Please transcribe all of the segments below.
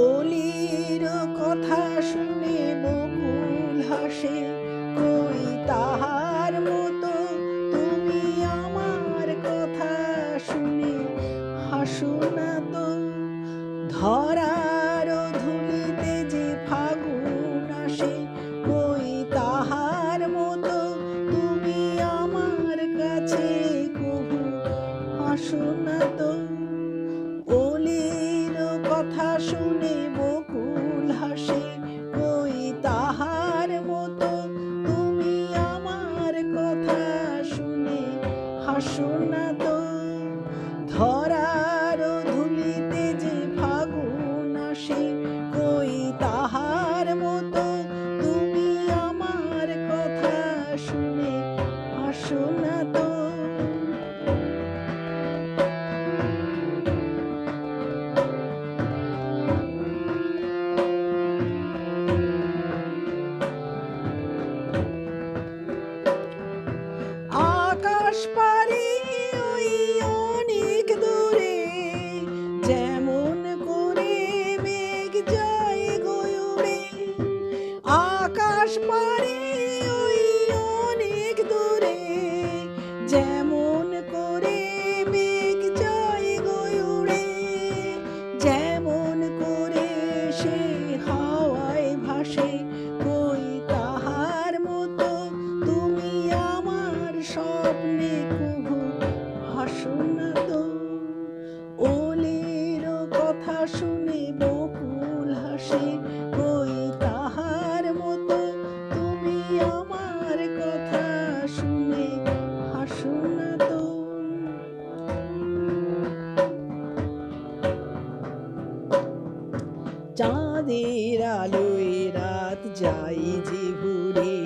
অলির কথা শুনে বকুল হাসে, কই তাহার মতো তুমি আমার কথা শুনে হাসো না তো। ধরার ধুলিতে যে ফাগুন আসে, কই তাহার মতো তুমি আমার কাছে কবু হাসো না তো। অলির কথা শুনে বকুল হাসে, কই তাহার মতো তুমি আমার কথা শুনে হাসো না তো। ধরার ধুলিতে যে ফাগুন আসে, কই তাহার মতো তুমি আমার কথা শুনে হাসো না তো। আকাশ পারি ওই অনেক দূরে, যেমন করে মেঘ যায় গো উড়ে। আকাশ পারি ওই অনেক দূরে, যেমন করে মেঘ যায় গো উড়ে। যেমন করে সে হাওয়ায় ভাসে, কই তাহার মতো তুমি আমার স্বপ্নে কভু হাসো না তো। অলির কথা শুনে বকুল হাসে, কই তাহার মতো তুমি আমার কথা শুনে হাসো না তো। চাঁদের আলোয় রাত যাই যে ভুরে,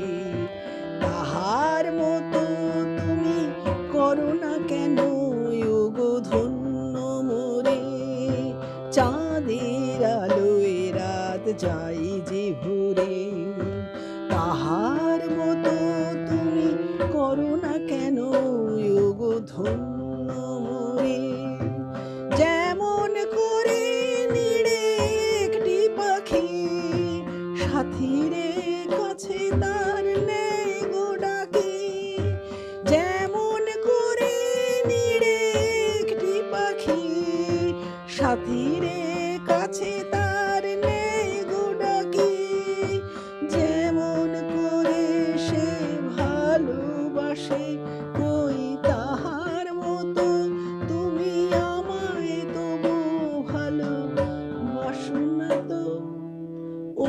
তাহার মতো তুমি করো না কেন ওগো ধন্য মোরে। চাঁদের আলোয় রাত যাই যে ভুরে, তাহার মতো তুমি করো না কেন ওগো ধন্য মোরে। যেমন করে নিড়ে একটি পাখি, সাথীরে কাছে তার নেই গো ডাকি। যেমন করে নিড়ে একটি পাখি, সাথীরে কাছে তার নেই গো ডাকি। যেমন করে সে ভালোবাসে, কই তাহার মতো তুমি আমায় তবু ভালোবাসো না তো।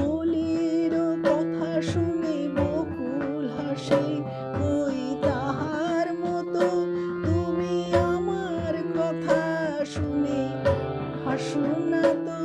অলির কথা শুনে বকুল হাসে, কই তাহার মতো তুমি আমার কথা শুনে হাসো না তো।